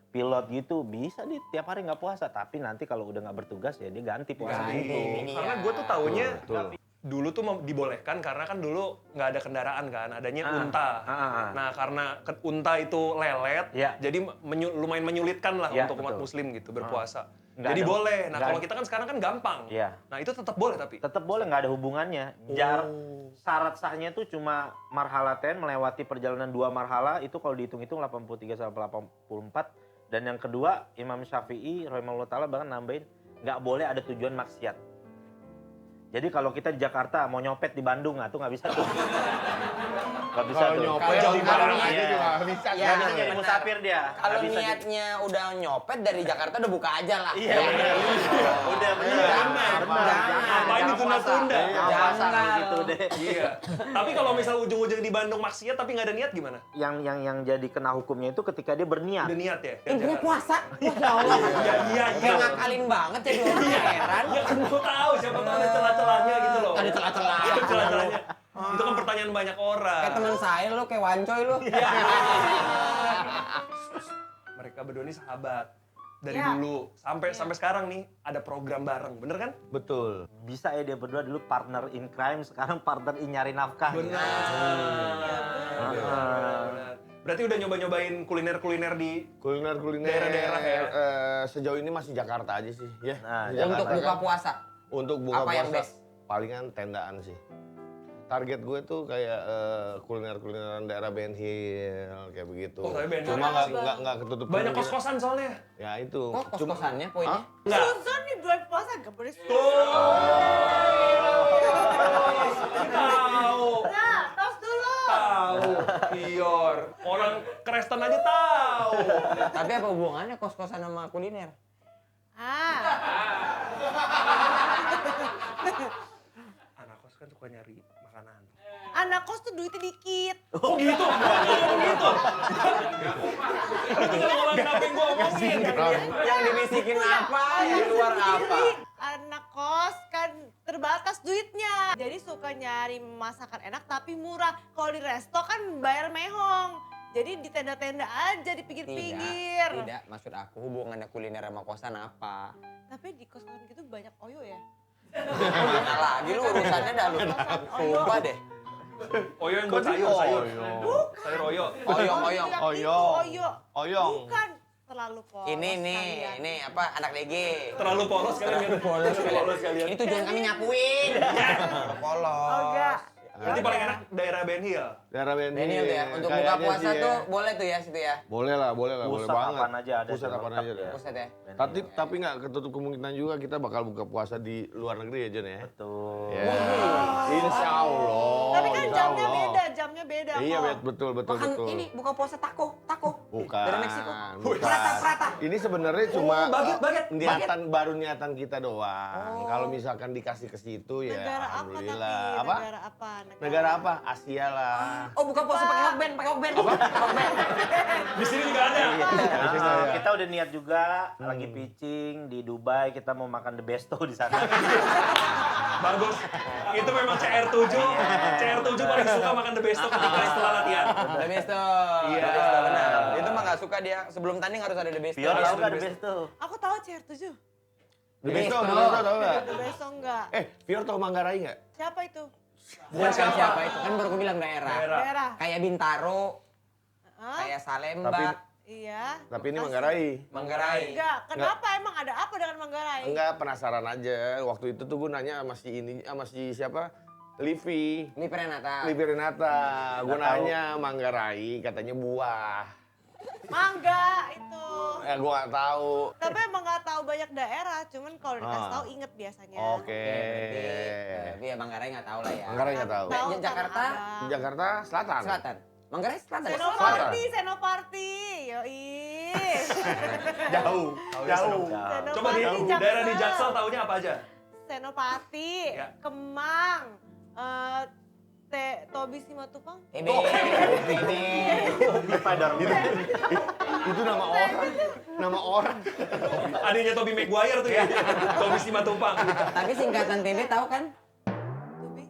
pilot gitu, bisa dia tiap hari nggak puasa. Tapi nanti kalau udah nggak bertugas ya dia ganti puasa Ganti. itu. Ini Karena ya. gue tuh taunya Betul. dulu tuh dibolehkan karena kan dulu nggak ada kendaraan kan, adanya Ah. unta. Ah. Nah karena unta itu lelet, Ya. jadi lumayan menyulitkan lah Ya, untuk umat betul. muslim gitu berpuasa. Nggak Jadi ada- boleh. Nah nggak kalau ada- kita kan sekarang kan gampang. Iya. Nah itu tetap boleh tapi. Tetap boleh, nggak ada hubungannya. Syarat sahnya tuh cuma marhalaten, melewati perjalanan 2 marhala, itu kalau dihitung-hitung 83 sampai 84. Dan yang kedua, Imam Syafi'i rahimahullah ta'ala bahkan nambahin, nggak boleh ada tujuan maksiat. Jadi kalau kita di Jakarta mau nyopet di Bandung, nah tuh nggak bisa tuh. Nggak bisa Kalau tuh. nyopet Kalau di Bandung niatnya- aja juga nggak bisa. Ya, Nggak bisa jadi benar. musafir dia. Kalau Nggak bisa niatnya udah nyopet dari Jakarta udah buka aja lah. Iya, benar. Udah benar. Jangan, Benar. jangan. Ngapain ditunda-tunda? Jangan Jangan. gitu deh. Iya. Tapi kalau misal ujung-ujung di Bandung maksiat tapi nggak ada niat gimana? Yang jadi kena hukumnya itu ketika dia berniat. Udah niat ya? Intinya puasa. Ya Allah. Iya. Kayak ngakalin banget jadi orang heran. Ya kan gue tahu siapa tahu ada celah-celahnya gitu loh. Ada celah-celah. Ada celah-celahnya. Itu kan pertanyaan banyak orang. Kayak teman saya lu kayak wancoy lu. Mereka berdua ini sahabat dari Ya. dulu sampai sekarang nih ada program bareng, bener kan? Betul. Bisa ya dia berdua dulu partner in crime, sekarang partner in nyari nafkah. Benar. Benar. Berarti udah nyoba-nyobain kuliner-kuliner di Kuliner-kuliner Daerah-daerah ya? Sejauh ini masih Jakarta aja sih, ya. Nah, Di Untuk Jakarta buka kan. puasa. Untuk buka Apa yang puasa best? palingan tendaan sih. Target gue tuh kayak kuliner-kulineran daerah Ben Hill kayak begitu. Oh, tapi Ben Hill Cuma sih. nggak ketutup. banyak kemungkinan. kos-kosan soalnya. Ya itu. Kok kos-kosannya poinnya? Enggak. Susan di bulan puasa gak boleh Tahu. Nah, tos dulu. Tahu. Pior. Orang Kristen aja tahu. Tapi apa hubungannya kos-kosan sama kuliner? Ah, Anak kos kan suka nyari makanan. anak kos tuh duitnya dikit. Oh gitu? Ngomong gitu? Lu tinggal ngomong apa yang gua omongin. Yang dibisikin apa? Yang di luar apa? Jadi, anak kos kan terbatas duitnya. Jadi suka nyari masakan enak tapi murah. Kalau di resto kan bayar mehong. Jadi di tenda-tenda aja di pinggir-pinggir. Tidak, maksud aku hubungannya kuliner sama kosan apa? Tapi di kos-kosan gitu banyak oyo ya. Nah, lagi lu urusannya dah lu. Sumpah deh. Oyo yang buat Kok sayur, dia sayur. oyo? Sayur oyo. Oyong. Oyong. Bukan terlalu polos Ini kalian. apa anak DG. Terlalu polos kalian ya. Polos Polos kalian. Ini tujuan kami nyapuin. Polos. Oh enggak. Berarti paling enak daerah Ben Hill. Daerah Benny. Benil tuh ya. Untuk buka Kayaknya puasa sih ya. tuh boleh tuh ya situ ya. Boleh lah, boleh Pusat banget. apaan aja ada. Pusat tuh, apaan lengkap aja ya. deh. Pusat ya. Tapi nggak ketutup kemungkinan juga kita bakal buka puasa di luar negeri ya Jon ya. Betul. Ya. Insya Allah. Tapi kan insya jamnya Allah. beda Iya kok. betul. Makan ini buka puasa taco. Bukan. Dari Meksiko. Bukan. Prata. Ini sebenarnya cuma baget. niatan kita doang. Kalau misalkan dikasih ke situ ya Negara apa tapi? alhamdulillah. Apa? Negara apa? Negara apa? Asia lah. Oh buka puasa pakai hokben. Di sini juga ada. Nah, kita udah niat juga lagi pitching di Dubai, kita mau makan the besto di sana. Bagus. Itu memang CR7. CR7 paling suka makan the besto ketika setelah latihan. The Besto. Iya. The Besto, benar. Itu mah nggak suka dia. Sebelum tanding harus ada The Besto. Pior tahu nggak the besto? Aku tahu CR7. The Besto tahu nggak? The Besto enggak. Fior tahu Manggarai nggak? Siapa itu? Bukan siapa itu. Kan baru aku bilang daerah. Daerah. Kayak Bintaro. Hah? Kayak Salemba. Iya. Tapi ini Manggarai. Manggarai. Enggak. Kenapa emang ada apa dengan Manggarai? Enggak, penasaran aja. Waktu itu tuh gue nanya sama si siapa? Livi. Ini Renata. Livi Renata. Gue Nggak tahu. nanya Manggarai, katanya buah. Mangga itu. Gue nggak tahu. Tapi emang nggak tahu banyak daerah. Cuman kalau dikasih Ah. tahu inget biasanya. Oke. Tapi ya Manggarai nggak tahu lah ya. Manggarai nggak tahu. Tahu Ya, Jakarta? karena ada. Jakarta Selatan. Selatan. Manggarai Selatan. Senoparty. Yoi. Jauh. Jauh. Coba di Senopati, daerah di Jaksel taunya apa aja? Senopati, Ya. Kemang, Tobi Simatupang. TB. Itu nama orang. Nama orang. Adanya Tobi Maguire tuh ya. Tobi Simatupang. Tapi singkatan TB tahu kan? Tobi.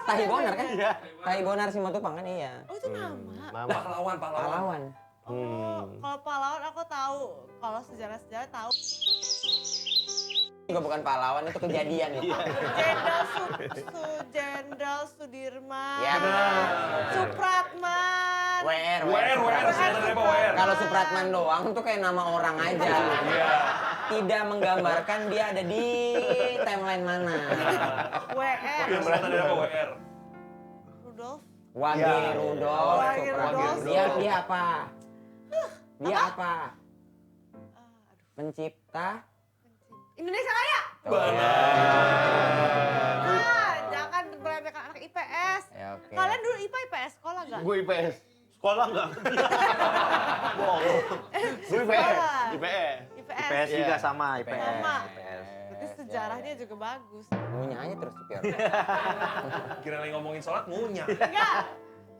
Tahi Bonar kan? Tahi Bonar Simatupang kan iya. Oh itu nama. Nama. Pahlawan. Pahlawan. Kalau pahlawan aku tahu. Kalau sejarah tahu. Juga bukan pahlawan, itu kejadian ya. Jenderal Sudirman. Ya benar. Supratman. WR. Singkatan apa WR? Kalau Supratman doang tuh kayak nama orang aja. Iya. Tidak menggambarkan dia ada di timeline mana. WR. Singkatan apa WR? Rudolf. Wage Rudolf. Wage Rudolf. Dia apa? Dia apa? Pencipta. Indonesia Raya. Jangan meremehkan anak IPS. Ya, oke. Kalian dulu IPA IPS sekolah nggak? Gue IPS. Sekolah nggak? Gue IPS. IPS. IPS. IPS juga Iya. sama, IPS. Sama. IPS. Berarti sejarahnya juga bagus. Ngunyah aja terus tuh, Pior. Kira lagi ngomongin sholat ngunyah. Enggak.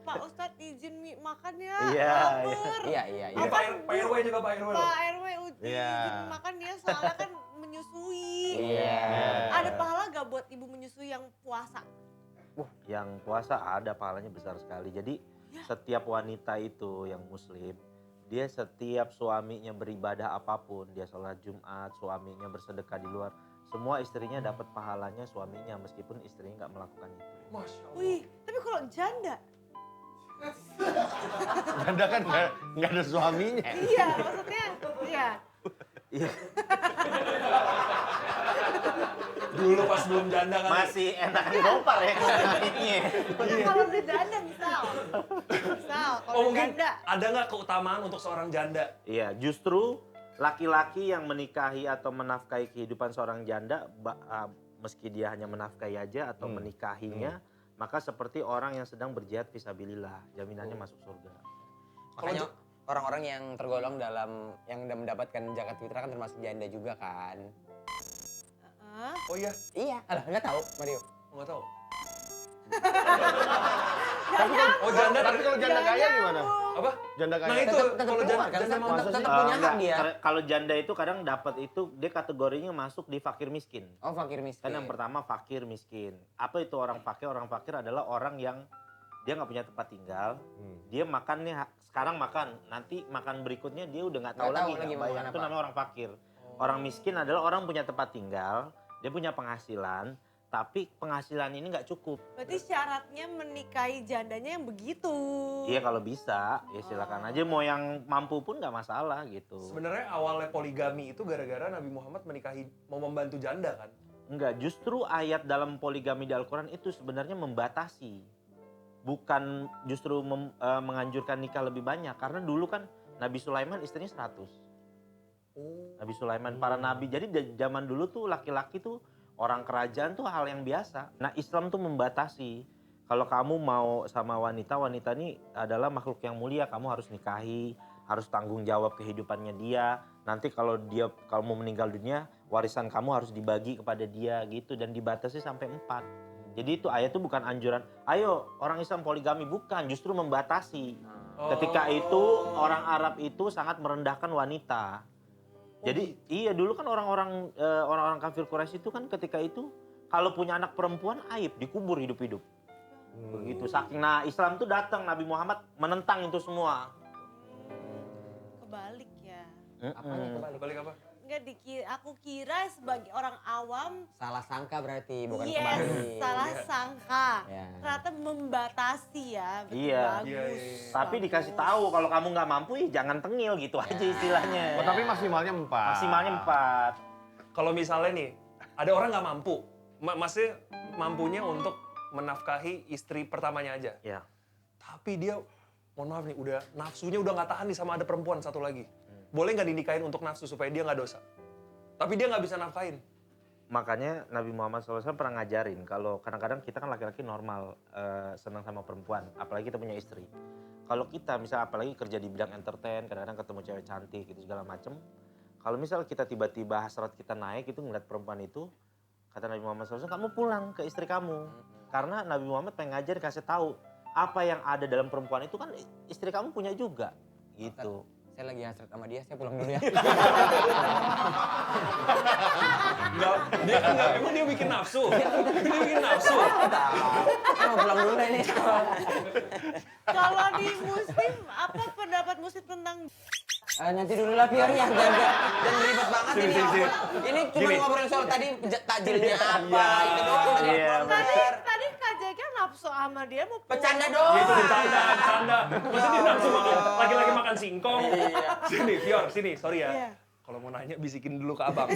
Pak Ustadz izin makan ya. Iya, lapar. Iya. Ini Pak RW juga Pak RW loh. Pak RW Iya. izin makan ya soalnya kan menyusui. Iya. Ada pahala gak buat ibu menyusui yang puasa? Yang puasa ada pahalanya besar sekali. Jadi setiap wanita itu yang muslim, dia setiap suaminya beribadah apapun, dia sholat Jumat, suaminya bersedekah di luar, semua istrinya dapat pahalanya suaminya meskipun istrinya nggak melakukan itu. Masya Allah. Wih, tapi kalau janda? Janda kan nggak ada suaminya. Iya, maksudnya iya. Dulu pas belum janda kan. Masih enak digopar ya duitnya. Kalau udah janda misal Oh kalau mungkin janda. ada nggak keutamaan untuk seorang janda? Iya, justru laki-laki yang menikahi atau menafkahi kehidupan seorang janda, meski dia hanya menafkahi aja atau menikahinya, maka seperti orang yang sedang berjihad fisabilillah, jaminannya masuk surga. Makanya orang-orang yang tergolong dalam yang udah mendapatkan zakat fitrah kan termasuk janda juga kan. Hah? Oh iya, Iya, alah nggak tahu Mario. nggak tahu. Jangan. Oh janda Tapi kalau janda kaya gimana? apa? Janda Nah kaya. itu Tetap kalau keluar kan, janda mau tetap punya hak dia. Kalau janda itu kadang dapat itu, dia kategorinya masuk di fakir miskin. Oh fakir miskin. Kan yang pertama fakir miskin. Apa itu orang fakir? Orang fakir adalah orang yang dia nggak punya tempat tinggal. Dia makannya sekarang makan, nanti makan berikutnya dia udah nggak tahu Nggak tahu lagi lagi nggak mau bayar. makan Itu apa. namanya orang fakir. Orang miskin adalah orang punya tempat tinggal, dia punya penghasilan, tapi penghasilan ini nggak cukup. Berarti syaratnya menikahi jandanya yang begitu. Iya kalau bisa, ya silakan aja. Mau yang mampu pun nggak masalah gitu. Sebenarnya awalnya poligami itu gara-gara Nabi Muhammad mau membantu janda kan? Enggak, justru ayat dalam poligami di Al-Quran itu sebenarnya membatasi. Bukan justru menganjurkan nikah lebih banyak. Karena dulu kan Nabi Sulaiman istrinya 100. Nabi Sulaiman, para nabi. Jadi zaman dulu tuh laki-laki tuh orang kerajaan tuh hal yang biasa. Nah Islam tuh membatasi. Kalau kamu mau sama wanita, wanita ini adalah makhluk yang mulia. Kamu harus nikahi, harus tanggung jawab kehidupannya dia. Nanti kalau mau meninggal dunia, warisan kamu harus dibagi kepada dia gitu. Dan dibatasi sampai 4. Jadi itu ayat itu bukan anjuran, ayo orang Islam poligami, bukan, justru membatasi. Ketika itu orang Arab itu sangat merendahkan wanita. Jadi iya dulu kan orang-orang kafir Quraisy itu kan ketika itu kalau punya anak perempuan aib, dikubur hidup-hidup. Begitu saking. Nah Islam tuh datang, Nabi Muhammad menentang itu semua. Kebalik ya. Apanya kebalik? Balik apa? Enggak aku kira sebagai orang awam Salah sangka berarti, bukan yes, kebalik. salah sangka. Ya. Ternyata membatasi ya. Betul, Iya. bagus. Iya. Tapi dikasih tahu kalau kamu nggak mampu, jangan tengil gitu aja istilahnya. Oh, tapi maksimalnya 4. Maksimalnya 4. Kalau misalnya nih, ada orang nggak mampu, maksudnya mampunya untuk menafkahi istri pertamanya aja. Ya. Tapi dia, mohon maaf nih, nafsunya udah nggak tahan nih sama ada perempuan satu lagi. Boleh nggak dinikahin untuk nafsu supaya dia nggak dosa? Tapi dia nggak bisa nafkahin. Makanya Nabi Muhammad SAW pernah ngajarin kalau kadang-kadang kita kan laki-laki normal senang sama perempuan, apalagi kita punya istri. Kalau kita misal apalagi kerja di bidang entertain, kadang-kadang ketemu cewek cantik gitu segala macem. Kalau misal kita tiba-tiba hasrat kita naik itu ngeliat perempuan itu, kata Nabi Muhammad SAW, kamu pulang ke istri kamu. Karena Nabi Muhammad pengen ngajar kasih tahu apa yang ada dalam perempuan itu kan istri kamu punya juga gitu. Saya lagi hasrat sama dia, saya pulang dulu ya. Emang dia bikin nafsu? Dia bikin nafsu? Saya mau pulang dulu ini. Kalau di muslim, apa pendapat muslim tentang Nanti dulu lah Pior ya, dan ribet banget ini. Sini. Ini cuma Gini. ngobrolin soal tadi takjilnya apa, itu doang. Iya, tadi Kak Jeka nafsu sama dia mau pulang. Bercanda Ya doang. itu bercanda. Masa dia nafsu makan, laki-laki makan singkong. Sini, Fior, sini, sorry ya. Iya. Kalau mau nanya bisikin dulu ke abang.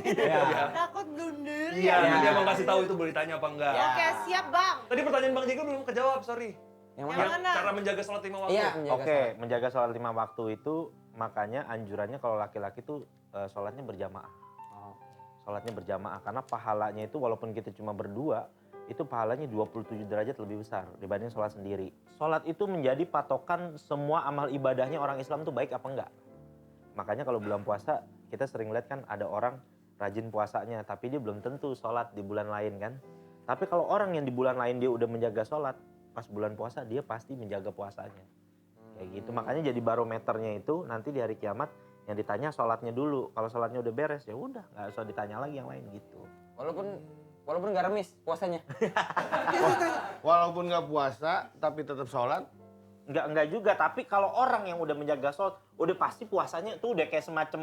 Takut blunder Iya, ya. nanti abang kasih tahu itu boleh ditanya apa enggak. Oke, siap Bang. Tadi pertanyaan Bang Jeko belum kejawab, sorry. Yang Yang mana? mana? Cara menjaga sholat 5 waktu. Iya, menjaga Oke, sholat. menjaga sholat 5 waktu itu makanya anjurannya kalau laki-laki tuh sholatnya berjamaah. Sholatnya berjamaah karena pahalanya itu walaupun kita cuma berdua, itu pahalanya 27 derajat lebih besar dibanding sholat sendiri. Sholat itu menjadi patokan semua amal ibadahnya orang Islam tuh baik apa enggak. Makanya kalau bulan puasa kita sering lihat kan ada orang rajin puasanya tapi dia belum tentu sholat di bulan lain kan. Tapi kalau orang yang di bulan lain dia udah menjaga sholat, pas bulan puasa dia pasti menjaga puasanya. Kayak gitu, makanya jadi barometernya itu nanti di hari kiamat yang ditanya sholatnya dulu. Kalau sholatnya udah beres ya udah nggak usah ditanya lagi yang lain gitu. Walaupun nggak remis puasanya. Walaupun nggak puasa tapi tetap sholat. Enggak juga, tapi kalau orang yang udah menjaga sholat, udah pasti puasanya tuh udah kayak semacam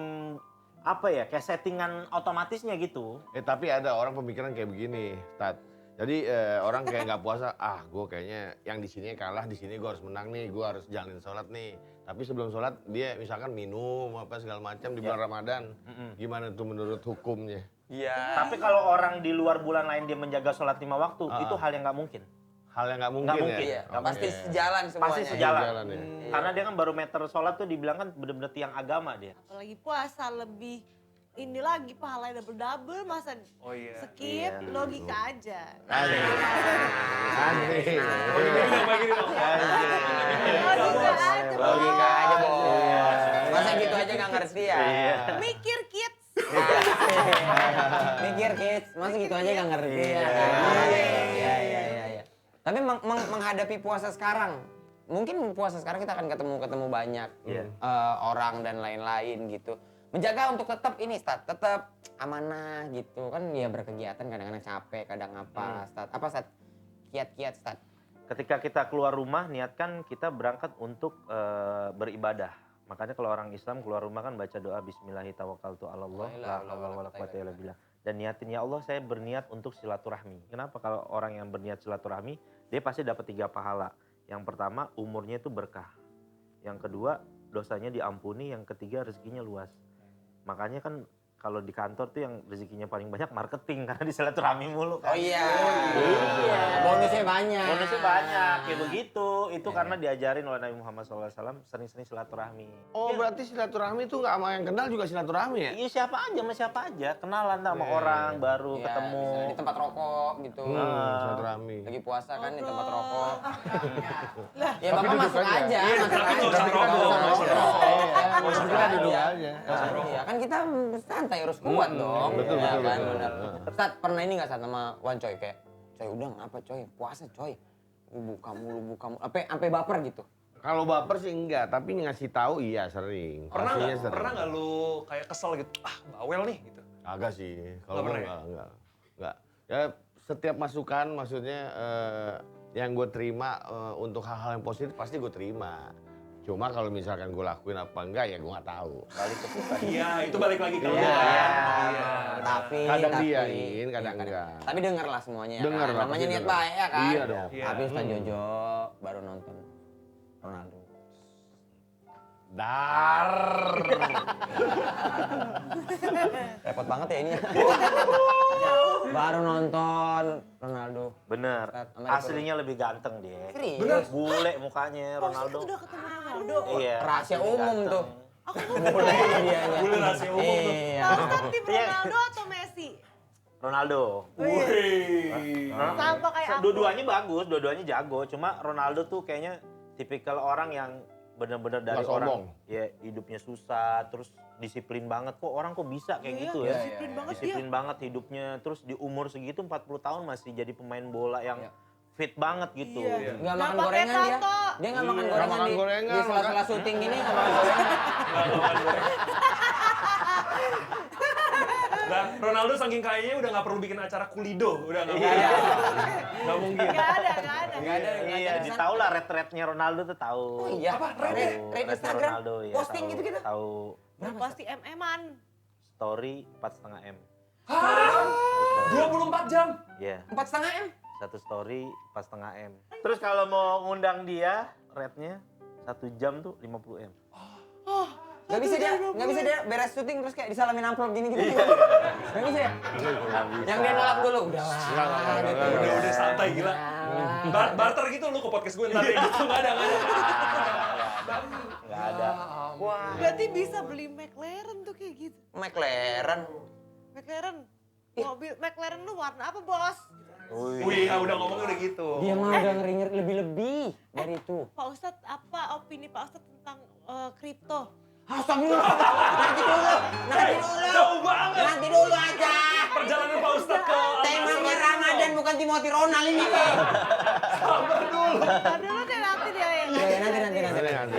apa ya, kayak settingan otomatisnya gitu. Tapi ada orang pemikiran kayak begini, Tat. Jadi orang kayak nggak puasa, gue kayaknya yang di sini kalah, di sini gue harus menang nih, gue harus jalanin sholat nih. Tapi sebelum sholat dia misalkan minum apa segala macam di bulan Ramadan. Gimana tuh menurut hukumnya? Iya. Tapi kalau orang di luar bulan lain dia menjaga sholat 5 waktu, itu hal yang nggak mungkin. Hal yang nggak mungkin, Nggak mungkin. ya? Iya, pasti sejalan semuanya. Pasti sejalan. Sejalan ya. Karena dia kan barometer sholat tuh dibilang kan bener-bener tiang agama dia. Apalagi puasa lebih ini lagi pahalanya double masa Oh iya. skip logika aja. Aneh. Bagi dong. Logika aja. Logika aja, Bos. Iya. Masa gitu aja nggak ngerti ya? Mikir kids. Mikir kids, masa gitu aja nggak ngerti ya? Iya. Tapi menghadapi puasa sekarang, mungkin puasa sekarang kita akan ketemu banyak orang dan lain-lain gitu. Menjaga untuk tetap ini, tetap amanah gitu kan, ya berkegiatan kadang-kadang capek, kadang apa, apa kiat-kiat, Stat? Ketika kita keluar rumah niatkan kita berangkat untuk beribadah. Makanya kalau orang Islam keluar rumah kan baca doa Bismillahirrahmanirrahim. La haula wala quwata illa billah. Dan niatin, ya Allah saya berniat untuk silaturahmi. Kenapa? Kalau orang yang berniat silaturahmi, dia pasti dapat 3 pahala. Yang pertama, umurnya itu berkah. Yang kedua, dosanya diampuni. Yang ketiga, rezekinya luas. Makanya kan kalau di kantor tuh yang rezekinya paling banyak marketing, karena di silaturahmi mulu kan. Oh iya. Iya. Bonusnya banyak. Bonusnya banyak, kayak begitu. Itu karena diajarin oleh Nabi Muhammad SAW sering-sering silaturahmi. Oh, berarti silaturahmi itu nggak sama yang kenal juga silaturahmi ya? Iya, siapa aja sama siapa aja, kenalan sama orang baru Iya, ketemu. misalnya di tempat rokok gitu. Silaturahmi. Lagi puasa kan di tempat rokok. Ya Tapi Bapak duduk masuk aja. aja. Iya, masuk tapi nggak aja. usah ngerokok. Nggak usah Nggak usah ngerokok. ngerokok. Masuk Kita duduk aja. aja. Iya, kan kita santai harus kuat dong. betul, Ya betul, kan, betul. benar. Ustaz, pernah ini nggak Ustaz sama Wan Coy kayak, Coy udah ngapa Coy, puasa Coy. Buka mulu. Sampai baper gitu. Kalau baper sih enggak, tapi ngasih tahu iya sering. Pastinya sering. Pernah nggak lu kayak kesel gitu, bawel nih gitu? Agak sih. Kalau Nggak gua pernah ya? enggak. Ya setiap masukan maksudnya yang gue terima untuk hal-hal yang positif pasti gue terima. Cuma kalau misalkan gue lakuin apa enggak ya gue nggak tahu. Balik ke kita. Iya, itu balik lagi ke lu. Iya. Iya. Tapi Kadang diain, kadang iya, enggak. Tapi denger lah semuanya ya Dengar kan. lah, Namanya pasti niat dengar. baik ya kan. Iya dong. Iya. Tapi Ustaz Jojo baru nonton Ronaldo. Dar. Repot banget ya ini. Baru nonton Ronaldo. Bener, Amerika aslinya lebih ganteng dia. Serius? Bule mukanya Pak Ustadz Ronaldo. udah ketemu Ronaldo. Iya. Rahasia asli umum ganteng. tuh. Aku Bule dia. Bule rahasia umum tuh. Iya. Pak Ustadz tim Iya. Ronaldo atau Messi? Ronaldo. Wih. Sama kayak aku. Dua-duanya bagus, dua-duanya jago. Cuma Ronaldo tuh kayaknya tipikal orang yang bener-bener dari Nggak sombong. orang ya hidupnya susah, terus disiplin banget. Kok orang kok bisa kayak Iya, gitu ya? disiplin banget dia. Disiplin banget hidupnya. Terus di umur segitu 40 tahun masih jadi pemain bola yang fit banget gitu. Iya. Nggak makan Nggak pakai gorengan dia. tato. Dia nggak makan Iya, gorengan nggak makan di gorengan, sela-sela makan. syuting gini nggak makan gorengan. Nah, Ronaldo saking kayaknya udah nggak perlu bikin acara kulido, udah nggak Iya. mungkin. Nggak mungkin. Nggak ada. Nggak ada. Iya, ditahu lah red-rednya Ronaldo tuh tahu. Oh iya. Apa? Red Red Instagram. Ronaldo ya. Posting tahu. gitu-gitu. Tahu Udah pasti MM-an. story 4,5 M. Hah? 24 jam? Iya. 4,5 M. Satu story 4,5 M. Terus kalau mau ngundang dia, rate-nya 1 jam tuh 50 M. Nggak bisa dia beres syuting terus kayak disalamin amplop gini gitu. Nggak bisa ya? Yang dia nolak dulu. Udah lah. Udah santai gila. Barter gitu lu ke podcast gue ntar gitu. Nggak ada. Nggak ada. Wah. Berarti bisa beli McLaren tuh kayak gitu. McLaren. McLaren. Mobil McLaren lu warna apa, Bos? Wih, udah ngomongnya udah gitu. Dia mah udah ngeri lebih-lebih dari itu. Pak Ustadz, apa opini Pak Ustadz tentang kripto? Astagfirullah. Nanti dulu. Jauh banget. Nanti dulu aja. Perjalanan Pak Ustadz ke Temanya Ramadan bukan Timothy Ronald ini. sabar dulu. Ntar dulu deh nanti dia yang Nanti.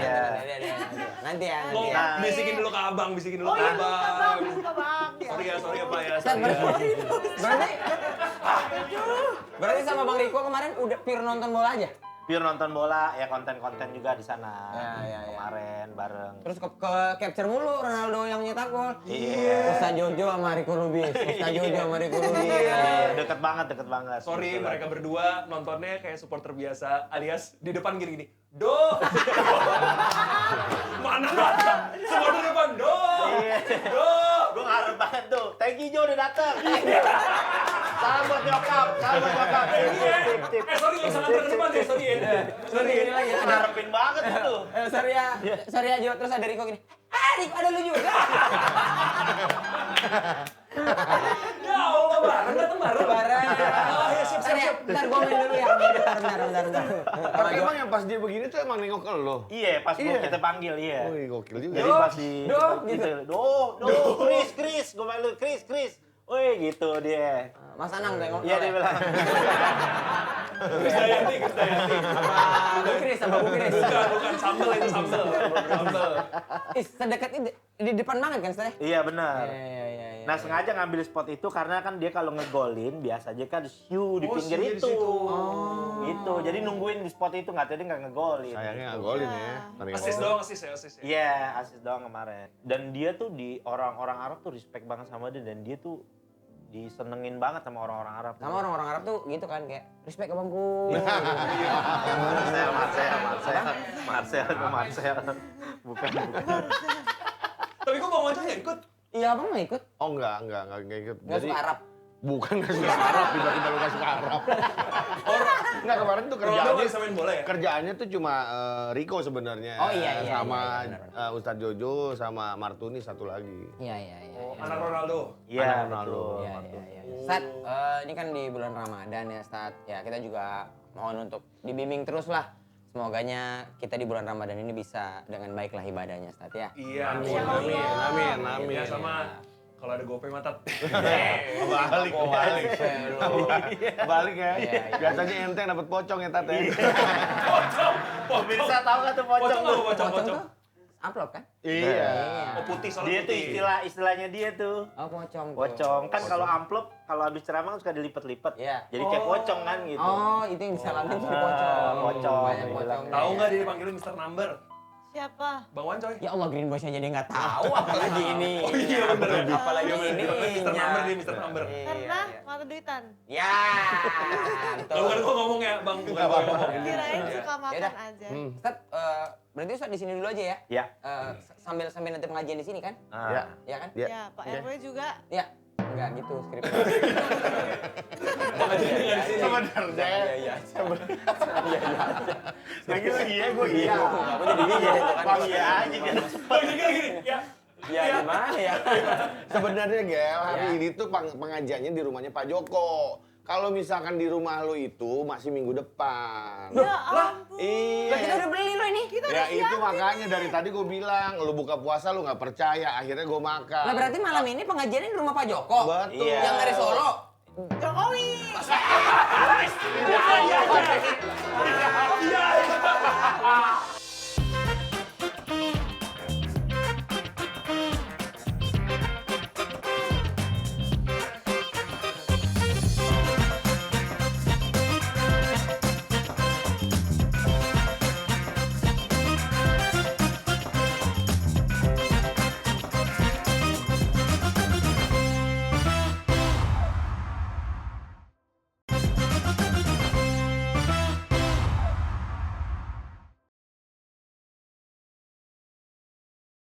Nanti ya. Lo bisikin dulu ke abang, bisikin dulu Oh ke iya, lupa abang. bang, lupa bang. Sorry ya Pak ya. Ustaz, berarti sama Bang Riko kemarin udah pure nonton bola aja? Pure nonton bola, ya konten-konten juga di sana. Ya. Kemarin bareng. Terus ke capture mulu Ronaldo yang nyetak gol. Iya. Ustaz Jojo sama Rico Rubis. Ustaz Jojo sama Rico Rubis. Iya, deket banget. Sorry, Betul. mereka berdua nontonnya kayak supporter biasa, alias di depan gini-gini. Do! Mana ada? Supporter depan, do! Do! Gue ngarep banget tuh. Thank you Jo udah dateng. Salam buat nyokap. Sorry, nggak usah nganter ke depan ya, sorry ya. Sorry ini lagi. Ngarepin banget tuh. Sorry ya Jo, terus ada Rico gini. Rico ada lu juga. Ya Allah, datang bareng. Oh ya, siap. Bentar gue main dulu ya. Bentar. Tapi emang yang pas dia begini tuh emang nengok ke lo. Iya, pas Iya. kita panggil, iya. Wih, gokil juga. Jadi pas di gitu. Chris, gue main lu Chris. Woi gitu dia. Mas Anang tengok. Iya dia bilang. Krisdayanti. Apa lu Chris sama Bu Grace. Bukan sambel itu sambel. Sambel. Ih, sedekat ini di depan banget kan, Ustaz? Iya benar. Iya. Nah sengaja ngambil spot itu karena kan dia kalau ngegolin biasanya kan siu di Oh, pinggir siunya di itu. situ. Gitu. Jadi nungguin di spot itu nggak tahu dia nggak ngegolin. Sayangnya nggak golin ya. Asis doang, asis ya. Iya, asis doang kemarin. Dan dia tuh di orang-orang Arab tuh respect banget sama dia dan dia tuh disenengin banget sama orang-orang Arab. Sama orang-orang Arab tuh gitu kan kayak respect abangku. Marcel. Bukan. Tapi kok Bang Wanco nggak ikut? Iya, abang mau ikut? Oh enggak ikut. Nggak suka Arab? Bukan nggak suka Arab, tiba-tiba lu nggak suka Arab. Enggak, kemarin tuh Ronaldo kerjaannya bisa main bola ya? Kerjaannya tuh cuma Rico sebenarnya. Oh, iya, sama iya, benar. Ustadz Jojo sama Martuni satu lagi. Iya. Oh, anak Ronaldo. Iya, Anak Ronaldo. betul. Iya. Stat, ini kan di bulan Ramadan ya, Stat. Ya, kita juga mohon untuk dibimbing terus lah. Semoganya kita di bulan Ramadan ini bisa dengan baik lah ibadahnya, Stat ya. Iya, Amin. Ya sama kalau ada GoPay matat. Balik. Balik ya. Iya. Biasanya ente yang dapat pocong ya, Tat ya. Pemirsa tahu nggak tuh pocong tuh? Pocong tuh amplop kan? Iya. Oh putih soalnya Dia tuh putih. istilahnya dia tuh. Oh, pocong. tuh. Pocong. Kan kalau amplop, kalau habis ceramah kan suka dilipet-lipet. Iya. Jadi kayak pocong kan gitu. Oh, itu yang disalamin jadi pocong. Pocong. Banyak pocong. Tahu nggak dia dipanggilin Mr. Number? Siapa? Bang Wancoy. Ya Allah, Green Boys aja dia nggak tahu apalagi ini. Oh iya bener. Apalagi Iya, bener. ini. Mr. Number dia Mr. Number. Karena mata duitan. Ya. Kalau bukan gua ngomong ya, Bang. Bukan gua ngomong. Kirain Iya. suka makan Yaudah. aja. Ustaz, berarti Ustaz di sini dulu aja ya? Ya. Sambil nanti pengajian di sini kan? Ah. Ya kan? Iya. Ya, Pak RW juga. Ya. Enggak gitu skrip. Pengajian nggak di sini. Sebenarnya. Iya. Lagi iya, gue iya. Apa jadi iya itu kan? Bang, iya aja kan. Bang gini. Ya. Ya gimana ya? Sebenarnya Gel, hari Ya. ini tuh pengajiannya di rumahnya Pak Joko. Kalau misalkan di rumah lo itu masih minggu depan. Ya ampun. Iya. Lah kita udah beli loh ini. Ya itu makanya dari tadi gue bilang, lu buka puasa lu nggak percaya, akhirnya gue makan. Lah berarti malam ini pengajiannya di rumah Pak Joko. Betul. Iya. Yang dari Solo. Jokowi. Iya.